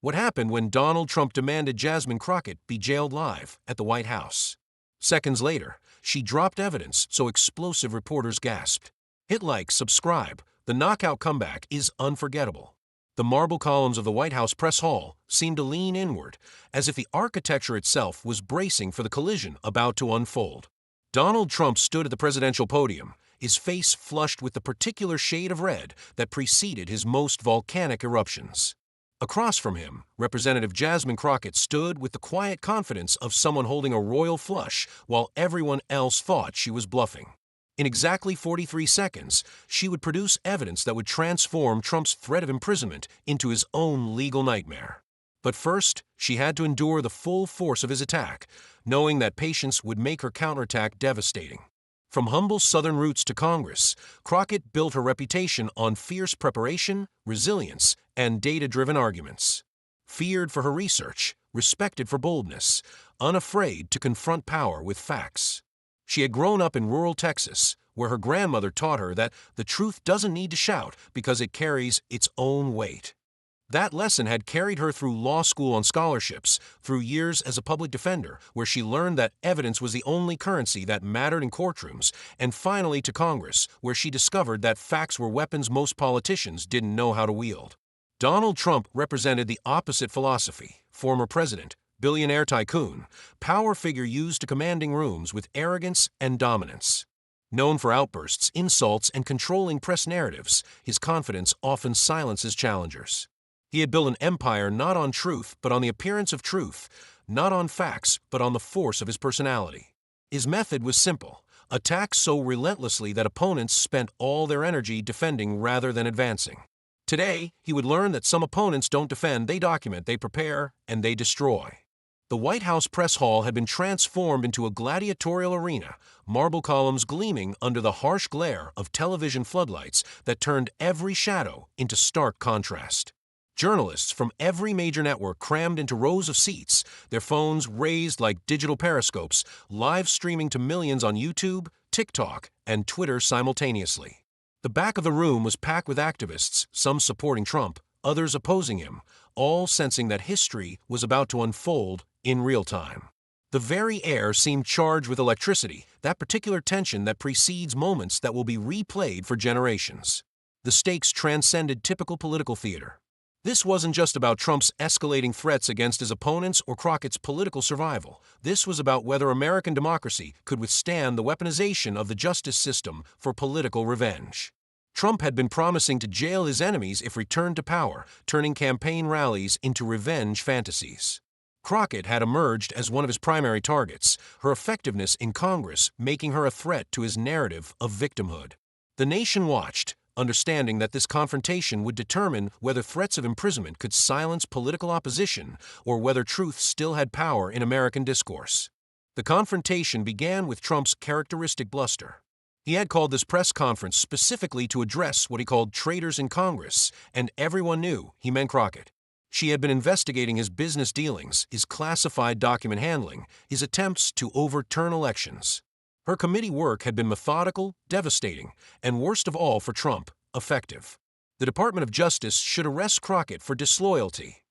What happened when Donald Trump demanded Jasmine Crockett be jailed live at the White House? Seconds later, she dropped evidence so explosive reporters gasped. Hit like, subscribe. The knockout comeback is unforgettable. The marble columns of the White House press hall seemed to lean inward, as if the architecture itself was bracing for the collision about to unfold. Donald Trump stood at the presidential podium, his face flushed with the particular shade of red that preceded his most volcanic eruptions. Across from him, Representative Jasmine Crockett stood with the quiet confidence of someone holding a royal flush while everyone else thought she was bluffing. In exactly 43 seconds, she would produce evidence that would transform Trump's threat of imprisonment into his own legal nightmare. But first, she had to endure the full force of his attack, knowing that patience would make her counterattack devastating. From humble Southern roots to Congress, Crockett built her reputation on fierce preparation, resilience, and data-driven arguments. Feared for her research, respected for boldness, unafraid to confront power with facts. She had grown up in rural Texas, where her grandmother taught her that the truth doesn't need to shout because it carries its own weight. That lesson had carried her through law school on scholarships, through years as a public defender, where she learned that evidence was the only currency that mattered in courtrooms, and finally to Congress, where she discovered that facts were weapons most politicians didn't know how to wield. Donald Trump represented the opposite philosophy. Former president, billionaire tycoon, power figure used to commanding rooms with arrogance and dominance. Known for outbursts, insults, and controlling press narratives, his confidence often silences challengers. He had built an empire not on truth, but on the appearance of truth, not on facts, but on the force of his personality. His method was simple: attack so relentlessly that opponents spent all their energy defending rather than advancing. Today, he would learn that some opponents don't defend, they document, they prepare, and they destroy. The White House press hall had been transformed into a gladiatorial arena, marble columns gleaming under the harsh glare of television floodlights that turned every shadow into stark contrast. Journalists from every major network crammed into rows of seats, their phones raised like digital periscopes, live streaming to millions on YouTube, TikTok, and Twitter simultaneously. The back of the room was packed with activists, some supporting Trump, others opposing him, all sensing that history was about to unfold in real time. The very air seemed charged with electricity, that particular tension that precedes moments that will be replayed for generations. The stakes transcended typical political theater. This wasn't just about Trump's escalating threats against his opponents or Crockett's political survival. This was about whether American democracy could withstand the weaponization of the justice system for political revenge. Trump had been promising to jail his enemies if returned to power, turning campaign rallies into revenge fantasies. Crockett had emerged as one of his primary targets, her effectiveness in Congress making her a threat to his narrative of victimhood. The nation watched, understanding that this confrontation would determine whether threats of imprisonment could silence political opposition or whether truth still had power in American discourse. The confrontation began with Trump's characteristic bluster. He had called this press conference specifically to address what he called traitors in Congress, and everyone knew he meant Crockett. She had been investigating his business dealings, his classified document handling, his attempts to overturn elections. Her committee work had been methodical, devastating, and worst of all for Trump, effective. The Department of Justice should arrest Crockett for disloyalty.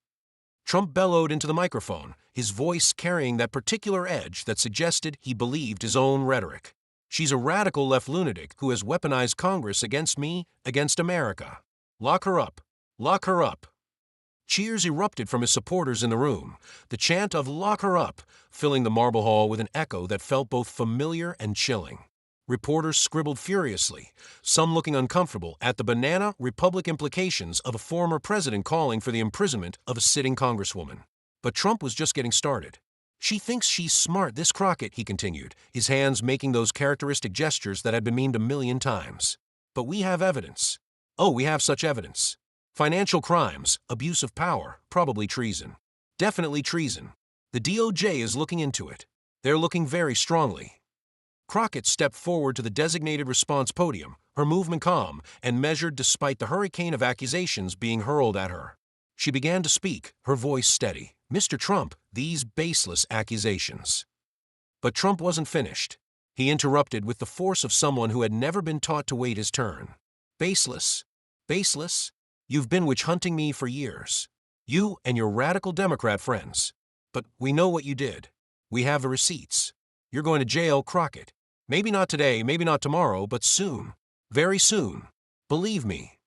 Trump bellowed into the microphone, his voice carrying that particular edge that suggested he believed his own rhetoric. She's a radical left lunatic who has weaponized Congress against me, against America. Lock her up. Lock her up. Cheers erupted from his supporters in the room, the chant of "Lock her up" filling the marble hall with an echo that felt both familiar and chilling. Reporters scribbled furiously, some looking uncomfortable at the banana republic implications of a former president calling for the imprisonment of a sitting congresswoman. But Trump was just getting started. "She thinks she's smart, this Crockett," he continued, his hands making those characteristic gestures that had been memed a million times. "But we have evidence. Oh, we have such evidence. Financial crimes, abuse of power, probably treason. Definitely treason. The DOJ is looking into it. They're looking very strongly." Crockett stepped forward to the designated response podium, her movement calm and measured despite the hurricane of accusations being hurled at her. She began to speak, her voice steady. "Mr. Trump, these baseless accusations." But Trump wasn't finished. He interrupted with the force of someone who had never been taught to wait his turn. "Baseless? Baseless? You've been witch hunting me for years. You and your radical Democrat friends. But we know what you did. We have the receipts. You're going to jail, Crockett. Maybe not today, maybe not tomorrow, but soon. Very soon. Believe me."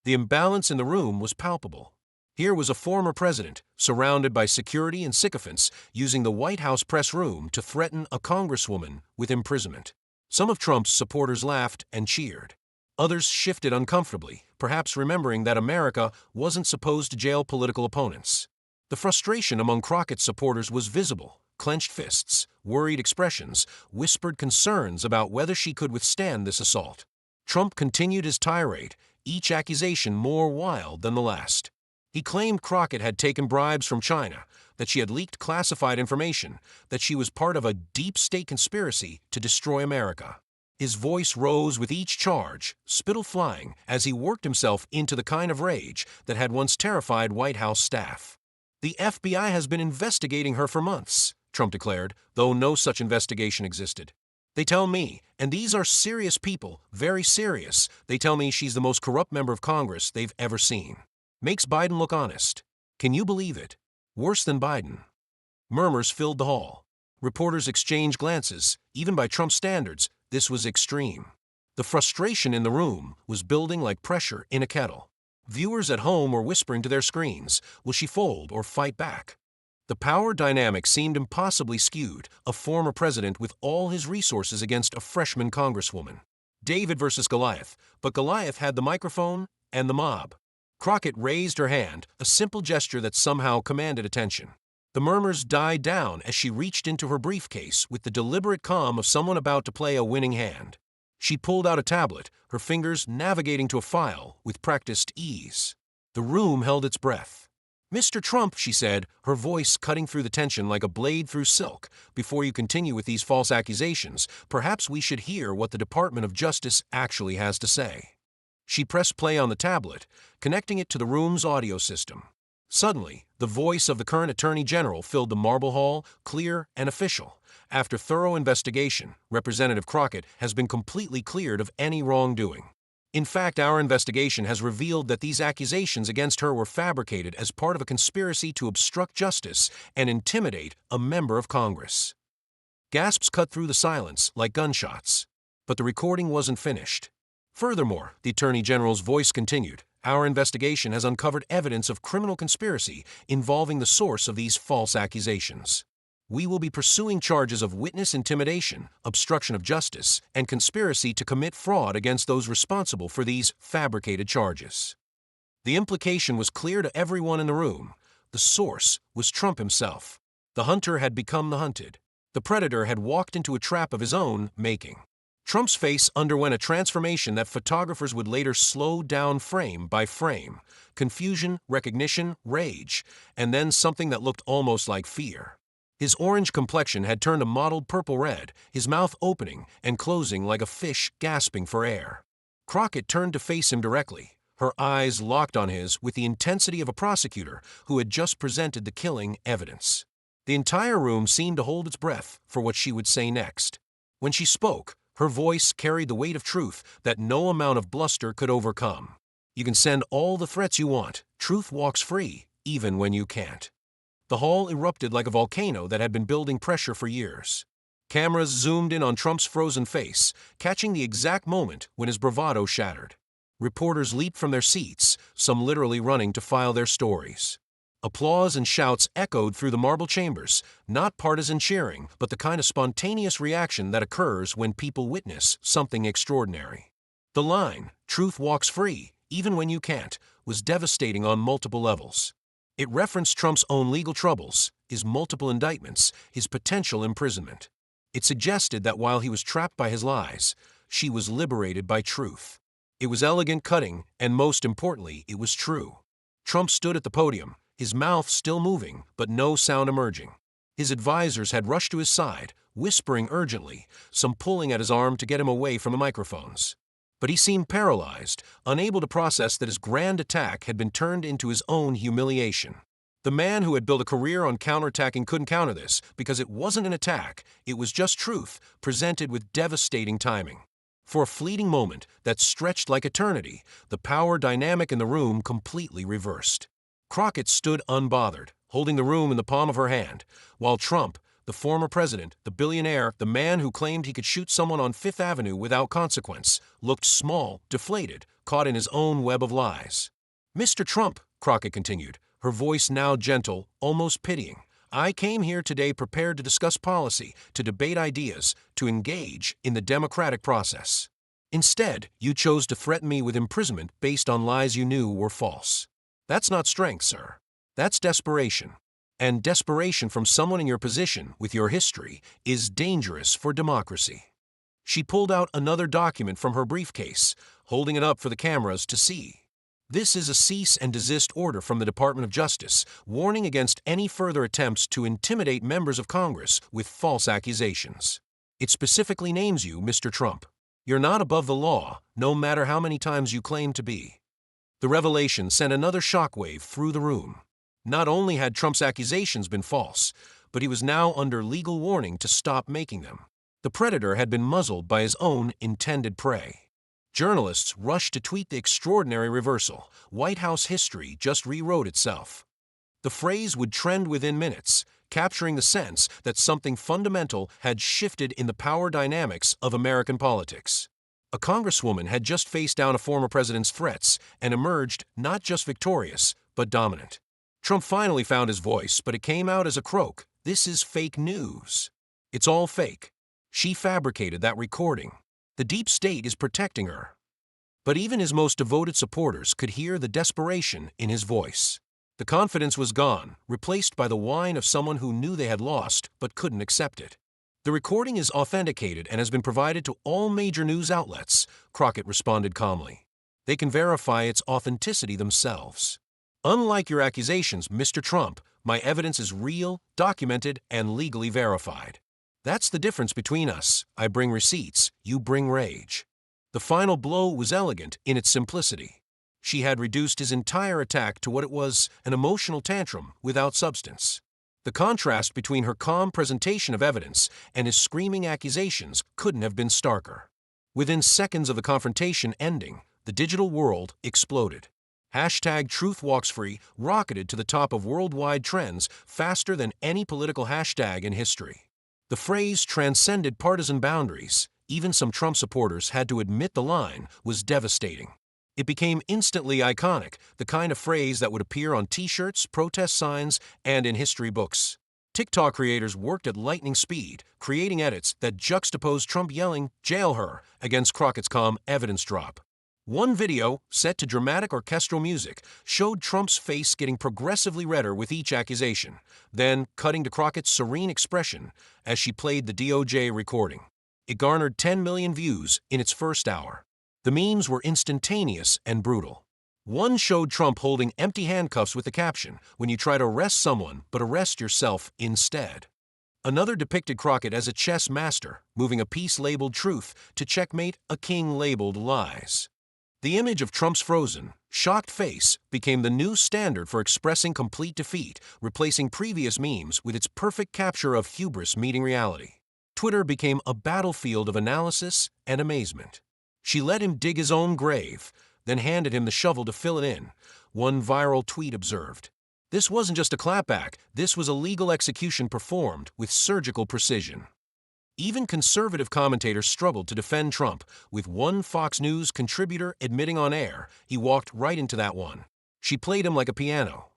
The imbalance in the room was palpable. Here was a former president, surrounded by security and sycophants, using the White House press room to threaten a congresswoman with imprisonment. Some of Trump's supporters laughed and cheered. Others shifted uncomfortably, perhaps remembering that America wasn't supposed to jail political opponents. The frustration among Crockett's supporters was visible. Clenched fists, worried expressions, whispered concerns about whether she could withstand this assault. Trump continued his tirade, each accusation more wild than the last. He claimed Crockett had taken bribes from China, that she had leaked classified information, that she was part of a deep state conspiracy to destroy America. His voice rose with each charge, spittle flying, as he worked himself into the kind of rage that had once terrified White House staff. "The FBI has been investigating her for months," Trump declared, though no such investigation existed. "They tell me, and these are serious people, very serious, they tell me she's the most corrupt member of Congress they've ever seen. Makes Biden look honest. Can you believe it? Worse than Biden." Murmurs filled the hall. Reporters exchanged glances. Even by Trump standards, this was extreme. The frustration in the room was building like pressure in a kettle. Viewers at home were whispering to their screens, will she fold or fight back? The power dynamic seemed impossibly skewed, a former president with all his resources against a freshman congresswoman. David versus Goliath, but Goliath had the microphone and the mob. Crockett raised her hand, a simple gesture that somehow commanded attention. The murmurs died down as she reached into her briefcase with the deliberate calm of someone about to play a winning hand. She pulled out a tablet, her fingers navigating to a file with practiced ease. The room held its breath. "Mr. Trump," she said, her voice cutting through the tension like a blade through silk, "before you continue with these false accusations, perhaps we should hear what the Department of Justice actually has to say." She pressed play on the tablet, connecting it to the room's audio system. Suddenly, the voice of the current Attorney General filled the marble hall, clear and official. "After thorough investigation, Representative Crockett has been completely cleared of any wrongdoing. In fact, our investigation has revealed that these accusations against her were fabricated as part of a conspiracy to obstruct justice and intimidate a member of Congress." Gasps cut through the silence like gunshots. But the recording wasn't finished. "Furthermore," the Attorney General's voice continued, "our investigation has uncovered evidence of criminal conspiracy involving the source of these false accusations. We will be pursuing charges of witness intimidation, obstruction of justice, and conspiracy to commit fraud against those responsible for these fabricated charges." The implication was clear to everyone in the room. The source was Trump himself. The hunter had become the hunted. The predator had walked into a trap of his own making. Trump's face underwent a transformation that photographers would later slow down frame by frame. Confusion, recognition, rage, and then something that looked almost like fear. His orange complexion had turned a mottled purple-red, his mouth opening and closing like a fish gasping for air. Crockett turned to face him directly, her eyes locked on his with the intensity of a prosecutor who had just presented the killing evidence. The entire room seemed to hold its breath for what she would say next. When she spoke, her voice carried the weight of truth that no amount of bluster could overcome. "You can send all the threats you want. Truth walks free, even when you can't." The hall erupted like a volcano that had been building pressure for years. Cameras zoomed in on Trump's frozen face, catching the exact moment when his bravado shattered. Reporters leaped from their seats, some literally running to file their stories. Applause and shouts echoed through the marble chambers, not partisan cheering, but the kind of spontaneous reaction that occurs when people witness something extraordinary. The line, "Truth walks free, even when you can't," was devastating on multiple levels. It referenced Trump's own legal troubles, his multiple indictments, his potential imprisonment. It suggested that while he was trapped by his lies, she was liberated by truth. It was elegant cutting, and most importantly, it was true. Trump stood at the podium, his mouth still moving, but no sound emerging. His advisors had rushed to his side, whispering urgently, some pulling at his arm to get him away from the microphones. But he seemed paralyzed, unable to process that his grand attack had been turned into his own humiliation. The man who had built a career on counterattacking couldn't counter this, because it wasn't an attack, it was just truth, presented with devastating timing. For a fleeting moment that stretched like eternity, the power dynamic in the room completely reversed. Crockett stood unbothered, holding the room in the palm of her hand, while Trump, the former president, the billionaire, the man who claimed he could shoot someone on Fifth Avenue without consequence, looked small, deflated, caught in his own web of lies. "Mr. Trump," Crockett continued, her voice now gentle, almost pitying, "I came here today prepared to discuss policy, to debate ideas, to engage in the democratic process. Instead, you chose to threaten me with imprisonment based on lies you knew were false. That's not strength, sir. That's desperation. And desperation from someone in your position, with your history, is dangerous for democracy." She pulled out another document from her briefcase, holding it up for the cameras to see. "This is a cease and desist order from the Department of Justice, warning against any further attempts to intimidate members of Congress with false accusations. It specifically names you Mr. Trump. You're not above the law, no matter how many times you claim to be." The revelation sent another shockwave through the room. Not only had Trump's accusations been false, but he was now under legal warning to stop making them. The predator had been muzzled by his own intended prey. Journalists rushed to tweet the extraordinary reversal. White House history just rewrote itself. The phrase would trend within minutes, capturing the sense that something fundamental had shifted in the power dynamics of American politics. A congresswoman had just faced down a former president's threats and emerged not just victorious, but dominant. Trump finally found his voice, but it came out as a croak. "This is fake news. It's all fake. She fabricated that recording. The deep state is protecting her." But even his most devoted supporters could hear the desperation in his voice. The confidence was gone, replaced by the whine of someone who knew they had lost but couldn't accept it. "The recording is authenticated and has been provided to all major news outlets," Crockett responded calmly. "They can verify its authenticity themselves. Unlike your accusations, Mr. Trump, my evidence is real, documented, and legally verified. That's the difference between us. I bring receipts, you bring rage." The final blow was elegant in its simplicity. She had reduced his entire attack to what it was, an emotional tantrum without substance. The contrast between her calm presentation of evidence and his screaming accusations couldn't have been starker. Within seconds of the confrontation ending, the digital world exploded. #TruthWalksFree rocketed to the top of worldwide trends faster than any political hashtag in history. The phrase transcended partisan boundaries. Even some Trump supporters had to admit the line was devastating. It became instantly iconic, the kind of phrase that would appear on T-shirts, protest signs, and in history books. TikTok creators worked at lightning speed, creating edits that juxtaposed Trump yelling, "Jail her," against Crockett's calm evidence drop. One video, set to dramatic orchestral music, showed Trump's face getting progressively redder with each accusation, then cutting to Crockett's serene expression as she played the DOJ recording. It garnered 10 million views in its first hour. The memes were instantaneous and brutal. One showed Trump holding empty handcuffs with the caption, "When you try to arrest someone, but arrest yourself instead." Another depicted Crockett as a chess master, moving a piece labeled truth to checkmate a king labeled lies. The image of Trump's frozen, shocked face became the new standard for expressing complete defeat, replacing previous memes with its perfect capture of hubris meeting reality. Twitter became a battlefield of analysis and amazement. She let him dig his own grave, then handed him the shovel to fill it in. One viral tweet observed, "This wasn't just a clapback, this was a legal execution performed with surgical precision." Even conservative commentators struggled to defend Trump, with one Fox News contributor admitting on air he walked right into that one. She played him like a piano.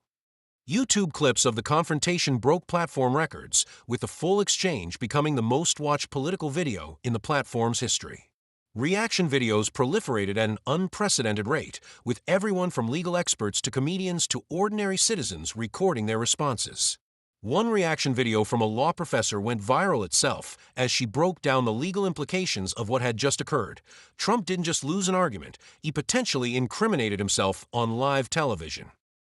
YouTube clips of the confrontation broke platform records, with the full exchange becoming the most-watched political video in the platform's history. Reaction videos proliferated at an unprecedented rate, with everyone from legal experts to comedians to ordinary citizens recording their responses. One reaction video from a law professor went viral itself as she broke down the legal implications of what had just occurred. Trump didn't just lose an argument, he potentially incriminated himself on live television.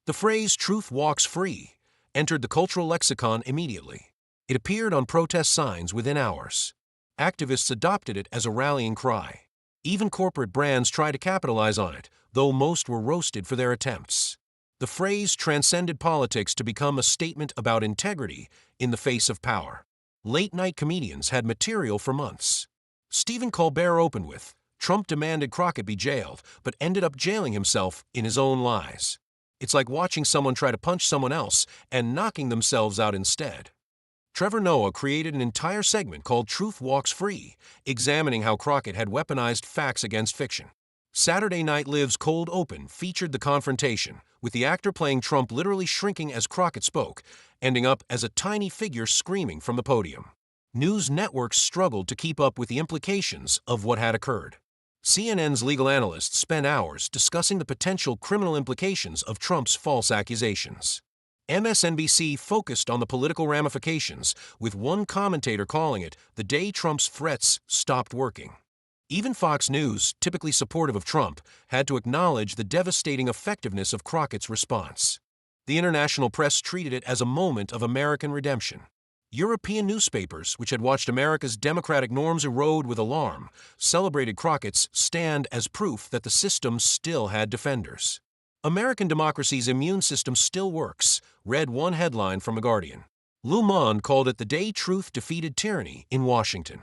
The phrase "truth walks free" entered the cultural lexicon immediately. It appeared on protest signs within hours. Activists adopted it as a rallying cry. Even corporate brands tried to capitalize on it, though most were roasted for their attempts. The phrase transcended politics to become a statement about integrity in the face of power. Late-night comedians had material for months. Stephen Colbert opened with, "Trump demanded Crockett be jailed, but ended up jailing himself in his own lies." It's like watching someone try to punch someone else and knocking themselves out instead. Trevor Noah created an entire segment called Truth Walks Free, examining how Crockett had weaponized facts against fiction. Saturday Night Live's Cold Open featured the confrontation, with the actor playing Trump literally shrinking as Crockett spoke, ending up as a tiny figure screaming from the podium. News networks struggled to keep up with the implications of what had occurred. CNN's legal analysts spent hours discussing the potential criminal implications of Trump's false accusations. MSNBC focused on the political ramifications, with one commentator calling it the day Trump's threats stopped working. Even Fox News, typically supportive of Trump, had to acknowledge the devastating effectiveness of Crockett's response. The international press treated it as a moment of American redemption. European newspapers, which had watched America's democratic norms erode with alarm, celebrated Crockett's stand as proof that the system still had defenders. American democracy's immune system still works, read one headline from The Guardian. Le Monde called it the day truth defeated tyranny in Washington.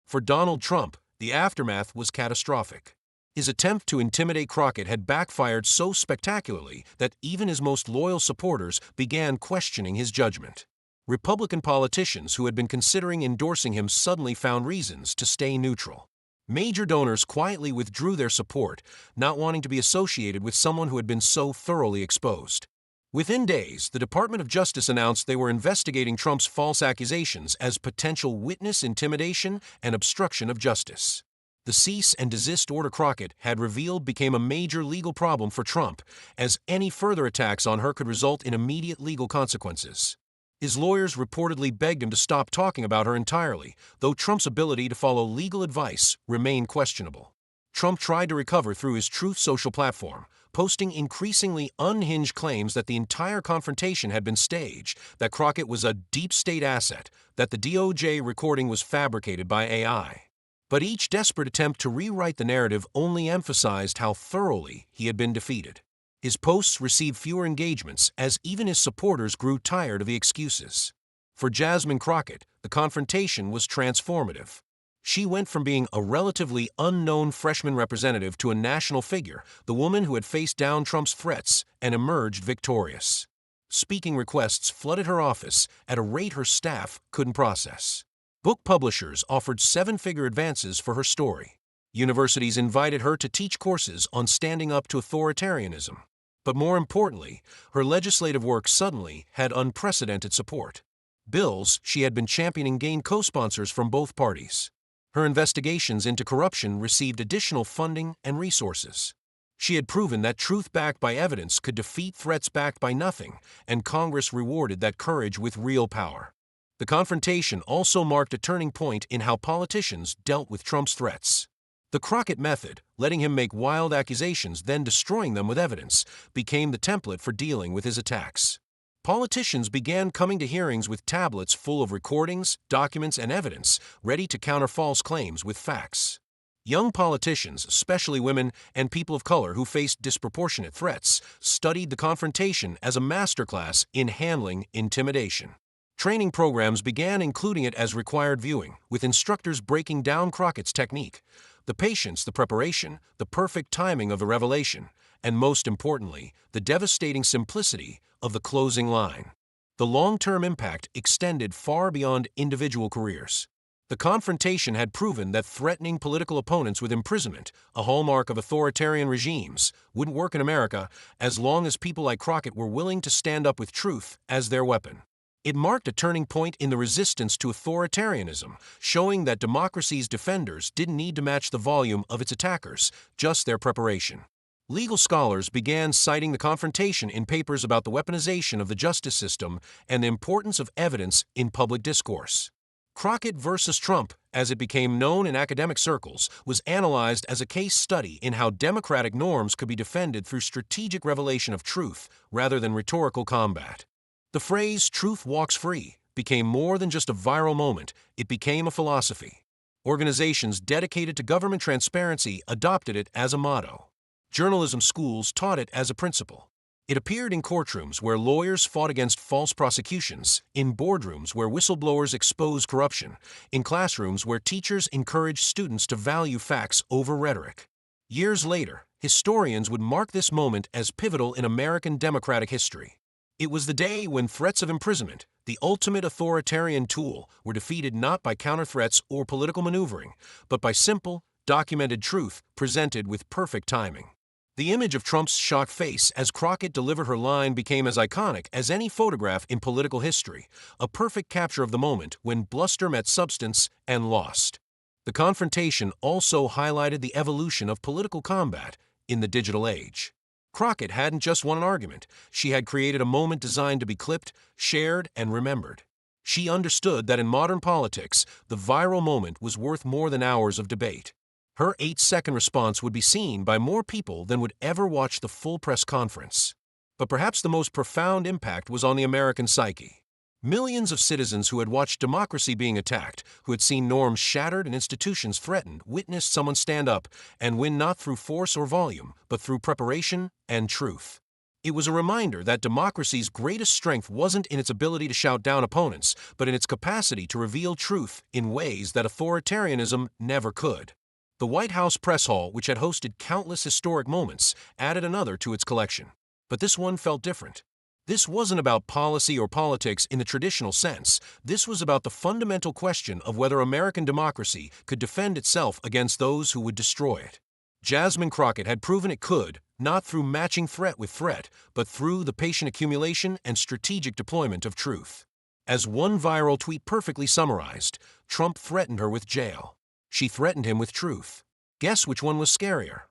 For Donald Trump, the aftermath was catastrophic. His attempt to intimidate Crockett had backfired so spectacularly that even his most loyal supporters began questioning his judgment. Republican politicians who had been considering endorsing him suddenly found reasons to stay neutral. Major donors quietly withdrew their support, not wanting to be associated with someone who had been so thoroughly exposed. Within days, the Department of Justice announced they were investigating Trump's false accusations as potential witness intimidation and obstruction of justice. The cease and desist order Crockett had revealed became a major legal problem for Trump, as any further attacks on her could result in immediate legal consequences. His lawyers reportedly begged him to stop talking about her entirely, though Trump's ability to follow legal advice remained questionable. Trump tried to recover through his Truth Social platform, posting increasingly unhinged claims that the entire confrontation had been staged, that Crockett was a deep state asset, that the DOJ recording was fabricated by AI. But each desperate attempt to rewrite the narrative only emphasized how thoroughly he had been defeated. His posts received fewer engagements as even his supporters grew tired of the excuses. For Jasmine Crockett, the confrontation was transformative. She went from being a relatively unknown freshman representative to a national figure, the woman who had faced down Trump's threats and emerged victorious. Speaking requests flooded her office at a rate her staff couldn't process. Book publishers offered seven-figure advances for her story. Universities invited her to teach courses on standing up to authoritarianism. But more importantly, her legislative work suddenly had unprecedented support. Bills she had been championing gained co-sponsors from both parties. Her investigations into corruption received additional funding and resources. She had proven that truth backed by evidence could defeat threats backed by nothing, and Congress rewarded that courage with real power. The confrontation also marked a turning point in how politicians dealt with Trump's threats. The Crockett method, letting him make wild accusations, then destroying them with evidence, became the template for dealing with his attacks. Politicians began coming to hearings with tablets full of recordings, documents, and evidence, ready to counter false claims with facts. Young politicians, especially women and people of color who faced disproportionate threats, studied the confrontation as a masterclass in handling intimidation. Training programs began including it as required viewing, with instructors breaking down Crockett's technique, the patience, the preparation, the perfect timing of the revelation, and most importantly, the devastating simplicity of the closing line. The long-term impact extended far beyond individual careers. The confrontation had proven that threatening political opponents with imprisonment, a hallmark of authoritarian regimes, wouldn't work in America as long as people like Crockett were willing to stand up with truth as their weapon. It marked a turning point in the resistance to authoritarianism, showing that democracy's defenders didn't need to match the volume of its attackers, just their preparation. Legal scholars began citing the confrontation in papers about the weaponization of the justice system and the importance of evidence in public discourse. Crockett versus Trump, as it became known in academic circles, was analyzed as a case study in how democratic norms could be defended through strategic revelation of truth rather than rhetorical combat. The phrase "truth walks free" became more than just a viral moment, it became a philosophy. Organizations dedicated to government transparency adopted it as a motto. Journalism schools taught it as a principle. It appeared in courtrooms where lawyers fought against false prosecutions, in boardrooms where whistleblowers exposed corruption, in classrooms where teachers encouraged students to value facts over rhetoric. Years later, Historians would mark this moment as pivotal in American democratic history. It was the day when threats of imprisonment, the ultimate authoritarian tool, were defeated not by counter-threats or political maneuvering, but by simple, documented truth presented with perfect timing. The image of Trump's shocked face as Crockett delivered her line became as iconic as any photograph in political history, a perfect capture of the moment when bluster met substance and lost. The confrontation also highlighted the evolution of political combat in the digital age. Crockett hadn't just won an argument, she had created a moment designed to be clipped, shared, and remembered. She understood that in modern politics, the viral moment was worth more than hours of debate. Her 8-second response would be seen by more people than would ever watch the full press conference. But perhaps the most profound impact was on the American psyche. Millions of citizens who had watched democracy being attacked, who had seen norms shattered and institutions threatened, witnessed someone stand up and win not through force or volume, but through preparation and truth. It was a reminder that democracy's greatest strength wasn't in its ability to shout down opponents, but in its capacity to reveal truth in ways that authoritarianism never could. The White House press hall, which had hosted countless historic moments, added another to its collection. But this one felt different. This wasn't about policy or politics in the traditional sense. This was about the fundamental question of whether American democracy could defend itself against those who would destroy it. Jasmine Crockett had proven it could, not through matching threat with threat, but through the patient accumulation and strategic deployment of truth. As one viral tweet perfectly summarized, Trump threatened her with jail. She threatened him with truth. Guess which one was scarier?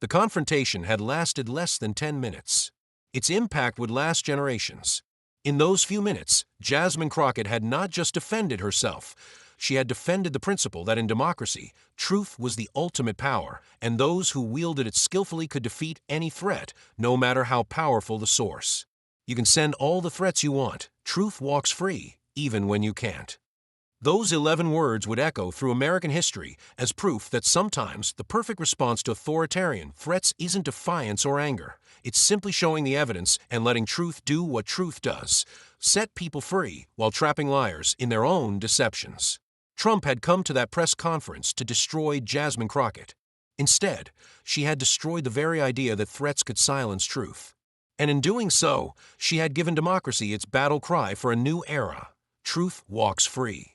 The confrontation had lasted less than 10 minutes. Its impact would last generations. In those few minutes, Jasmine Crockett had not just defended herself, she had defended the principle that in democracy, truth was the ultimate power, and those who wielded it skillfully could defeat any threat, no matter how powerful the source. You can send all the threats you want. Truth walks free, even when you can't. Those 11 words would echo through American history as proof that sometimes the perfect response to authoritarian threats isn't defiance or anger. It's simply showing the evidence and letting truth do what truth does, set people free while trapping liars in their own deceptions. Trump had come to that press conference to destroy Jasmine Crockett. Instead, she had destroyed the very idea that threats could silence truth. And in doing so, she had given democracy its battle cry for a new era. Truth walks free.